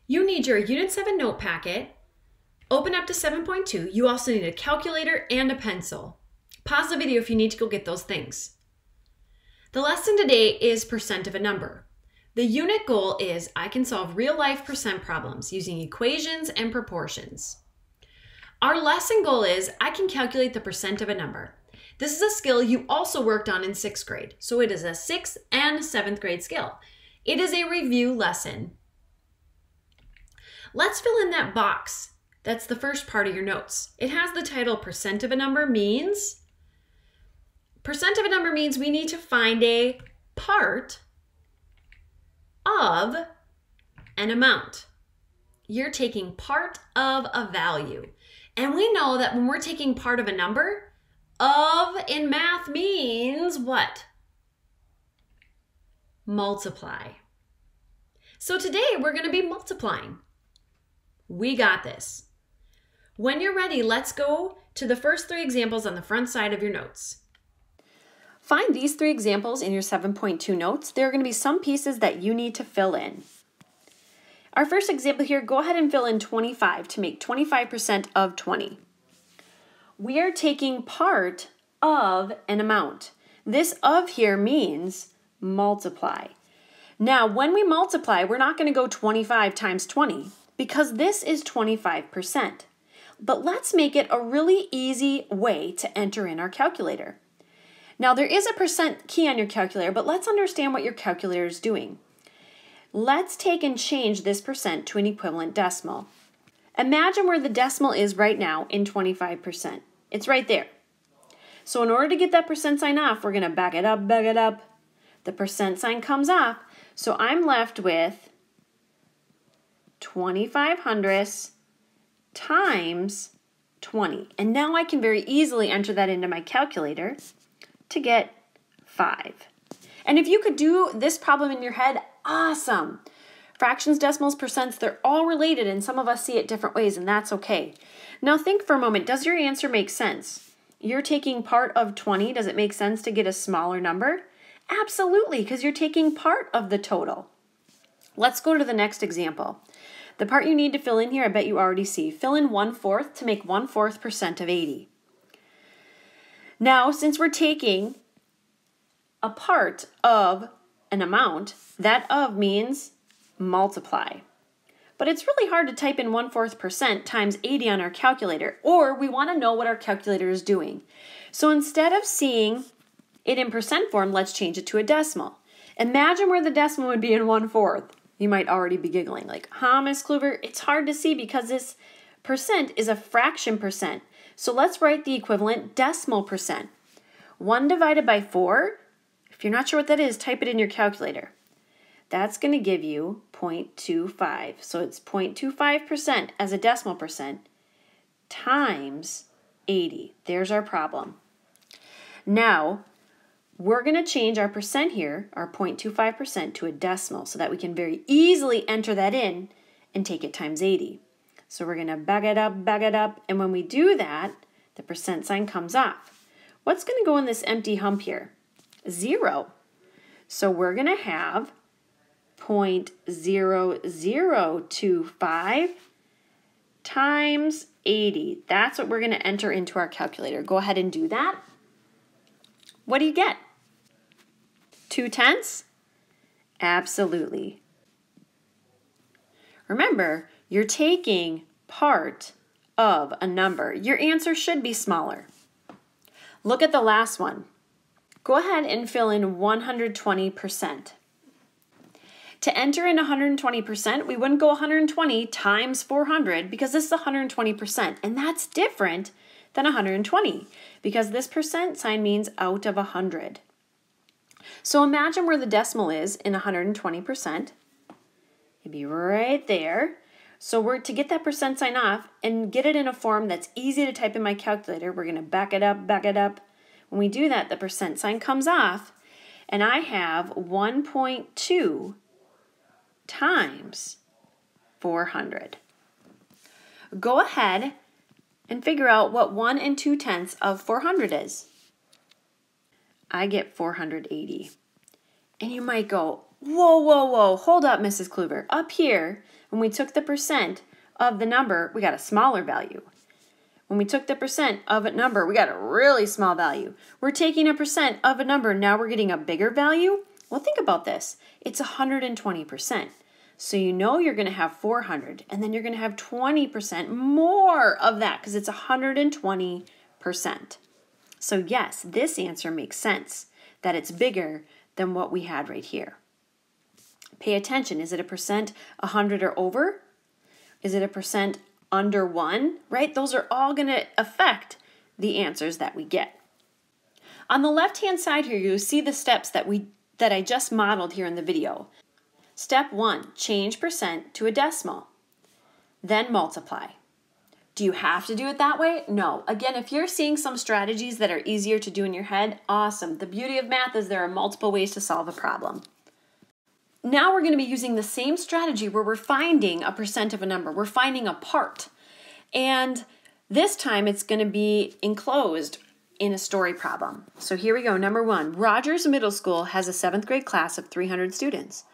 You need your Unit 7 note packet. Open up to 7.2. You also need a calculator and a pencil. Pause the video if you need to go get those things. The lesson today is percent of a number. The unit goal is I can solve real-life percent problems using equations and proportions. Our lesson goal is I can calculate the percent of a number. This is a skill you also worked on in 6th grade, so it is a 6th and 7th grade skill. It is a review lesson. Let's fill in that box. That's the first part of your notes. It has the title percent of a number means. Percent of a number means we need to find a part of an amount. You're taking part of a value. And we know that when we're taking part of a number, of in math means what? Multiply. So today we're going to be multiplying. We got this. When you're ready, let's go to the first 3 examples on the front side of your notes. Find these 3 examples in your 7.2 notes. There are going to be some pieces that you need to fill in. Our first example here, go ahead and fill in 25 to make 25% of 20. We are taking part of an amount. This of here means multiply. Now, when we multiply, we're not going to go 25 times 20 because this is 25%. But let's make it a really easy way to enter in our calculator. Now, there is a percent key on your calculator, but let's understand what your calculator is doing. Let's take and change this percent to an equivalent decimal. Imagine where the decimal is right now in 25%. It's right there. So in order to get that percent sign off, we're going to back it up, back it up. The percent sign comes off, so I'm left with 25 hundredths times 20. And now I can very easily enter that into my calculator to get 5. And if you could do this problem in your head, awesome. Fractions, decimals, percents, they're all related and some of us see it different ways and that's okay. Now think for a moment, does your answer make sense? You're taking part of 20, does it make sense to get a smaller number? Absolutely, because you're taking part of the total. Let's go to the next example. The part you need to fill in here, I bet you already see. Fill in 1/4 to make 1/4% of 80. Now, since we're taking a part of an amount, that of means multiply. But it's really hard to type in 1/4% times 80 on our calculator, or we want to know what our calculator is doing. So instead of seeing it in percent form, let's change it to a decimal. Imagine where the decimal would be in 1/4. You might already be giggling like, Miss Kluver, it's hard to see because this percent is a fraction percent. So let's write the equivalent decimal percent. 1 divided by 4, if you're not sure what that is, type it in your calculator. That's going to give you 0.25. So it's 0.25% as a decimal percent times 80. There's our problem. Now, we're going to change our percent here, our 0.25% to a decimal so that we can very easily enter that in and take it times 80. So we're going to back it up, and when we do that, the percent sign comes off. What's going to go in this empty hump here? 0. So we're going to have 0.0025 times 80. That's what we're going to enter into our calculator. Go ahead and do that. What do you get? 2/10? Absolutely. Remember, you're taking part of a number. Your answer should be smaller. Look at the last one. Go ahead and fill in 120%. To enter in 120%, we wouldn't go 120 times 400 because this is 120%, and that's different than 120 because this percent sign means out of 100. So imagine where the decimal is in 120%. It'd be right there. So we're to get that percent sign off and get it in a form that's easy to type in my calculator, we're going to back it up, back it up. When we do that, the percent sign comes off, and I have 1.2 times 400. Go ahead and figure out what 1 2/10 of 400 is. I get 480. And you might go, whoa, hold up, Mrs. Kluver. Up here, when we took the percent of the number, we got a smaller value. When we took the percent of a number, we got a really small value. We're taking a percent of a number, now we're getting a bigger value. Well, think about this. It's 120%. So you know you're going to have 400, and then you're going to have 20% more of that because it's 120%. So yes, this answer makes sense, that it's bigger than what we had right here. Pay attention. Is it a percent 100 or over? Is it a percent under 1? Right? Those are all going to affect the answers that we get. On the left-hand side here, you see the steps that I just modeled here in the video. Step 1, change percent to a decimal. Then multiply. Do you have to do it that way? No. Again, if you're seeing some strategies that are easier to do in your head, awesome. The beauty of math is there are multiple ways to solve a problem. Now we're going to be using the same strategy where we're finding a percent of a number. We're finding a part. And this time it's going to be enclosed in a story problem. So here we go. Number 1, Rogers Middle School has a 7th grade class of 300 students.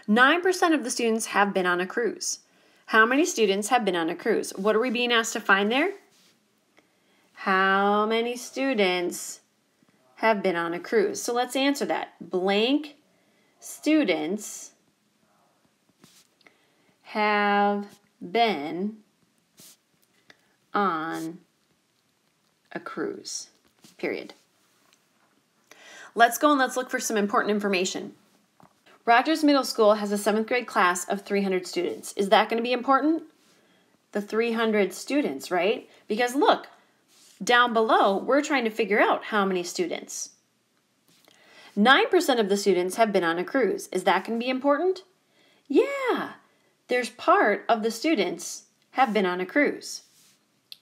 9% of the students have been on a cruise. How many students have been on a cruise? What are we being asked to find there? How many students have been on a cruise? So let's answer that. Blank students have been on a cruise, period. Let's go and let's look for some important information. Rogers Middle School has a 7th grade class of 300 students. Is that going to be important? The 300 students, right? Because look, down below, we're trying to figure out how many students. 9% of the students have been on a cruise. Is that going to be important? Yeah, there's part of the students have been on a cruise.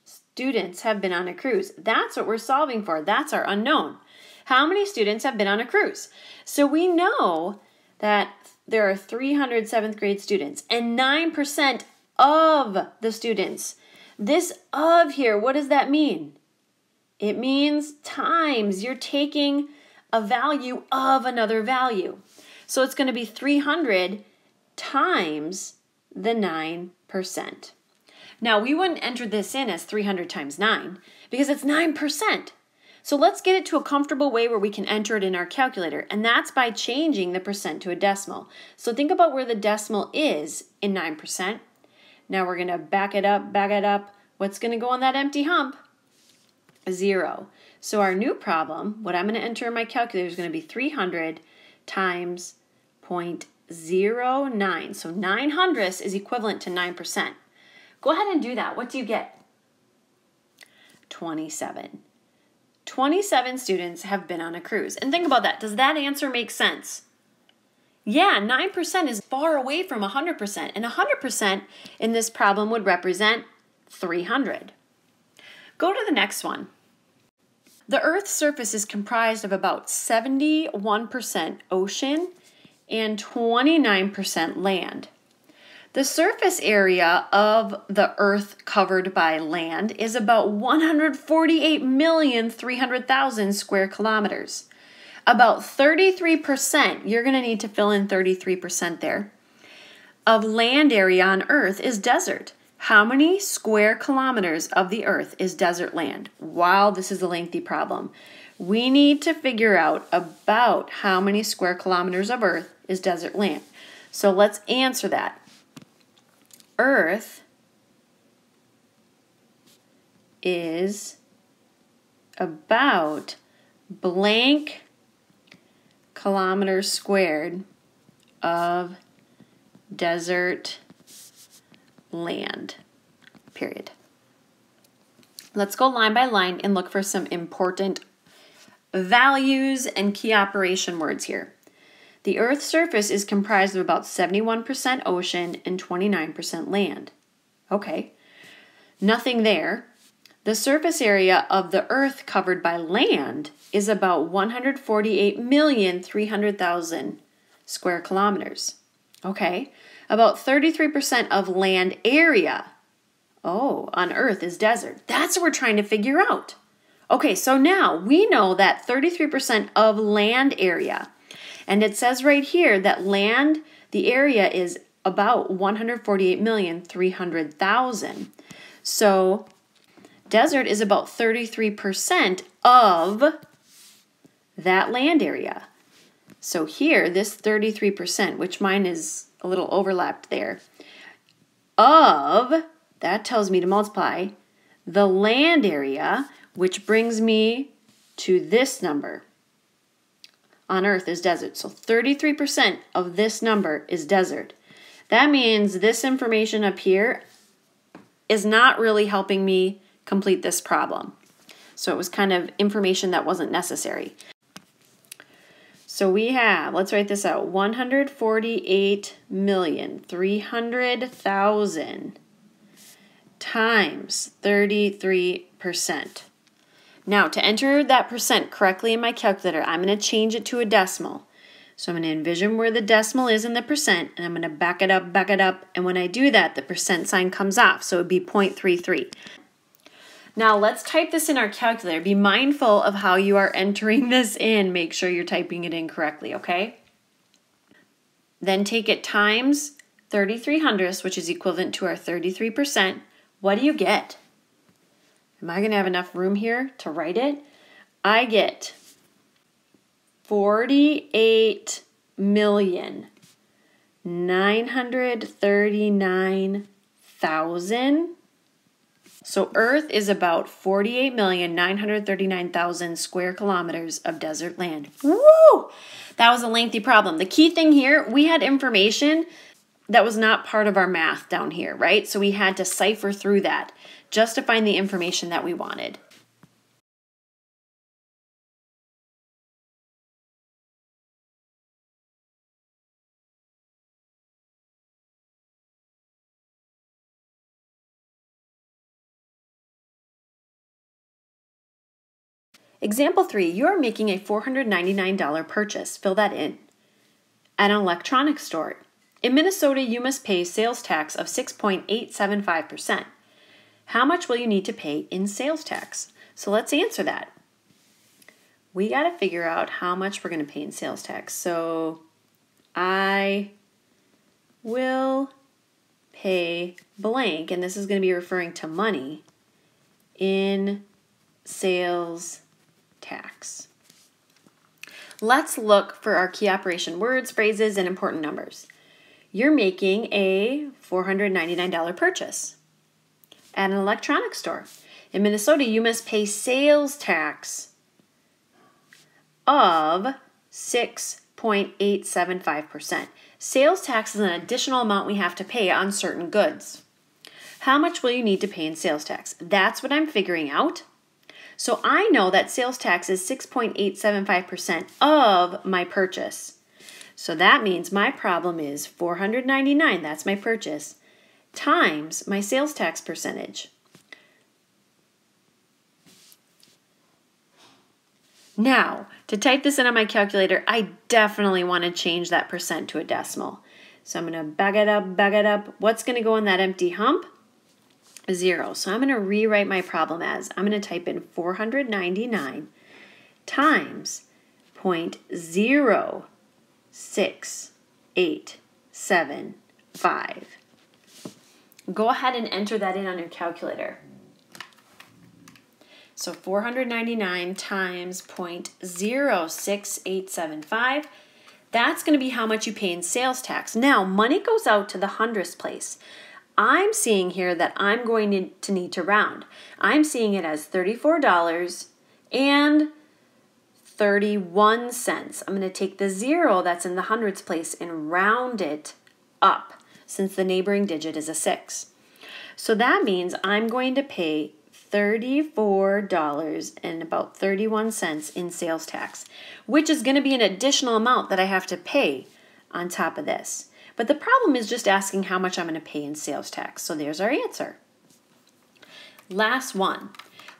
Students have been on a cruise. That's what we're solving for. That's our unknown. How many students have been on a cruise? So we know that there are 300 7th grade students and 9% of the students. This of here, what does that mean? It means times. You're taking a value of another value. So it's going to be 300 times the 9%. Now, we wouldn't enter this in as 300 times 9 because it's 9%. So let's get it to a comfortable way where we can enter it in our calculator, and that's by changing the percent to a decimal. So think about where the decimal is in 9%. Now we're going to back it up. What's going to go on that empty hump? 0. So our new problem, what I'm going to enter in my calculator is going to be 300 times 0.09. So 9/100 is equivalent to 9%. Go ahead and do that. What do you get? 27. 27 students have been on a cruise. And think about that. Does that answer make sense? Yeah, 9% is far away from 100%. And 100% in this problem would represent 300. Go to the next one. The Earth's surface is comprised of about 71% ocean and 29% land. The surface area of the Earth covered by land is about 148,300,000 square kilometers. About 33%, you're going to need to fill in 33% there, of land area on Earth is desert. How many square kilometers of the Earth is desert land? Wow, this is a lengthy problem. We need to figure out about how many square kilometers of Earth is desert land. So let's answer that. Earth is about blank kilometers squared of desert land, period. Let's go line by line and look for some important values and key operation words here. The Earth's surface is comprised of about 71% ocean and 29% land. Okay, nothing there. The surface area of the Earth covered by land is about 148,300,000 square kilometers. Okay, about 33% of land area, on Earth is desert. That's what we're trying to figure out. Okay, so now we know that 33% of land area. And it says right here that land, the area is about 148,300,000. So desert is about 33% of that land area. So here, this 33%, which mine is a little overlapped there, of, that tells me to multiply the land area, which brings me to this number. On Earth is desert. So 33% of this number is desert. That means this information up here is not really helping me complete this problem. So it was kind of information that wasn't necessary. So we have, let's write this out, 148,300,000 times 33%. Now, to enter that percent correctly in my calculator, I'm going to change it to a decimal. So I'm going to envision where the decimal is in the percent, and I'm going to back it up, and when I do that, the percent sign comes off, so it would be 0.33. Now, let's type this in our calculator. Be mindful of how you are entering this in. Make sure you're typing it in correctly, okay? Then take it times 33/100, which is equivalent to our 33%. What do you get? Am I going to have enough room here to write it? I get 48,939,000. So Earth is about 48,939,000 square kilometers of desert land. Woo! That was a lengthy problem. The key thing here, we had information that was not part of our math down here, right? So we had to cipher through that just to find the information that we wanted. Example 3, you're making a $499 purchase. Fill that in. At an electronics store. In Minnesota, you must pay sales tax of 6.875%. How much will you need to pay in sales tax? So let's answer that. We got to figure out how much we're going to pay in sales tax. So I will pay blank, and this is going to be referring to money, in sales tax. Let's look for our key operation words, phrases, and important numbers. You're making a $499 purchase at an electronics store. In Minnesota, you must pay sales tax of 6.875%. Sales tax is an additional amount we have to pay on certain goods. How much will you need to pay in sales tax? That's what I'm figuring out. So I know that sales tax is 6.875% of my purchase. So that means my problem is $499, that's my purchase, times my sales tax percentage. Now, to type this in on my calculator, I definitely want to change that percent to a decimal. So I'm going to back it up. What's going to go in that empty hump? 0. So I'm going to rewrite my problem as, I'm going to type in 499 times 0.0685. Go ahead and enter that in on your calculator. So 499 times 0.06875, that's going to be how much you pay in sales tax. Now, money goes out to the hundredths place. I'm seeing here that I'm going to need to round. I'm seeing it as $34.31. I'm going to take the 0 that's in the hundredths place and round it up, since the neighboring digit is a 6. So that means I'm going to pay $34.31 in sales tax, which is going to be an additional amount that I have to pay on top of this. But the problem is just asking how much I'm going to pay in sales tax. So there's our answer. Last one.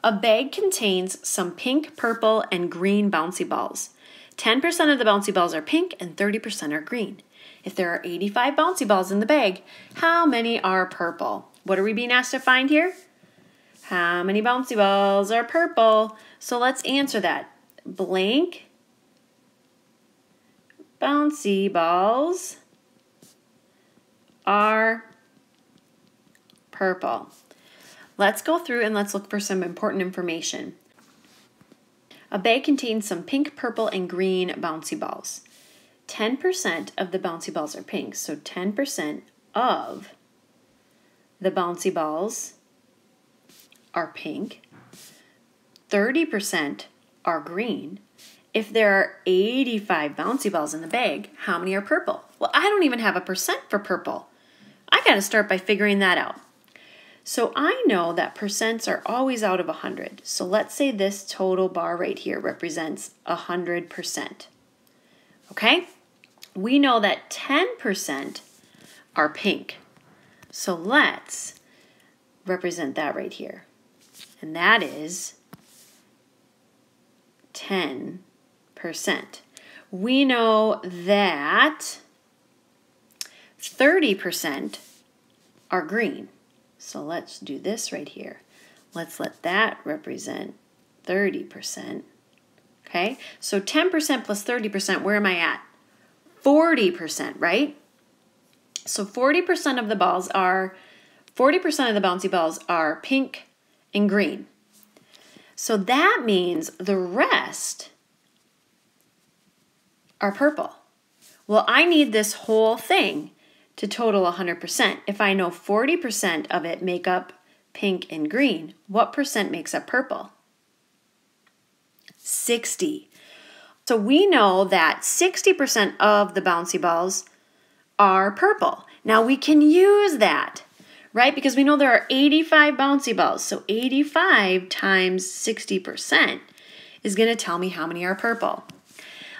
A bag contains some pink, purple, and green bouncy balls. 10% of the bouncy balls are pink and 30% are green. If there are 85 bouncy balls in the bag, how many are purple? What are we being asked to find here? How many bouncy balls are purple? So let's answer that. Blank bouncy balls are purple. Let's go through and let's look for some important information. A bag contains some pink, purple, and green bouncy balls. 10% of the bouncy balls are pink, so 10% of the bouncy balls are pink. 30% are green. If there are 85 bouncy balls in the bag, how many are purple? Well, I don't even have a percent for purple. I got to start by figuring that out. So I know that percents are always out of 100. So let's say this total bar right here represents 100%. Okay? We know that 10% are pink. So let's represent that right here. And that is 10%. We know that 30% are green. So let's do this right here. Let's let that represent 30%. Okay, so 10% plus 30%, where am I at? 40%, right? So 40% of the balls are, 40% of the bouncy balls are pink and green. So that means the rest are purple. Well, I need this whole thing to total 100%. If I know 40% of it make up pink and green, what percent makes up purple? 60. So we know that 60% of the bouncy balls are purple. Now we can use that, right? Because we know there are 85 bouncy balls. So 85 times 60% is going to tell me how many are purple.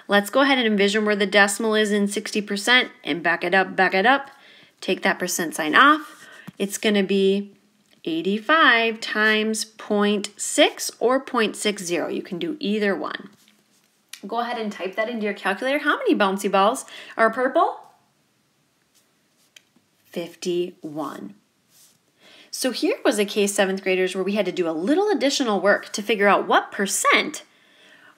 Let's go ahead and envision where the decimal is in 60% and back it up. Take that percent sign off. It's going to be 85 times 0.6 or 0.60. You can do either one. Go ahead and type that into your calculator. How many bouncy balls are purple? 51. So here was a case, 7th graders, where we had to do a little additional work to figure out what percent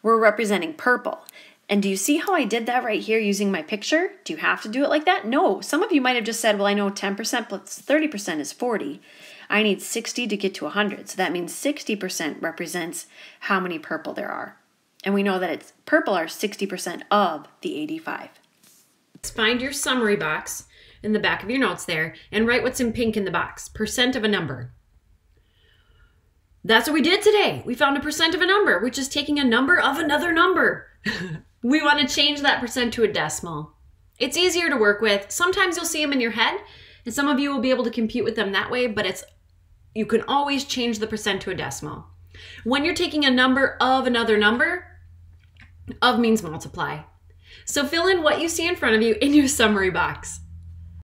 were representing purple. And do you see how I did that right here using my picture? Do you have to do it like that? No. Some of you might have just said, well, I know 10% plus 30% is 40. I need 60 to get to 100. So that means 60% represents how many purple there are. And we know that it's purple are 60% of the 85. Let's find your summary box in the back of your notes there and write what's in pink in the box. Percent of a number. That's what we did today. We found a percent of a number, which is taking a number of another number. We want to change that percent to a decimal. It's easier to work with. Sometimes you'll see them in your head, and some of you will be able to compute with them that way, but you can always change the percent to a decimal. When you're taking a number of another number, of means multiply. So fill in what you see in front of you in your summary box.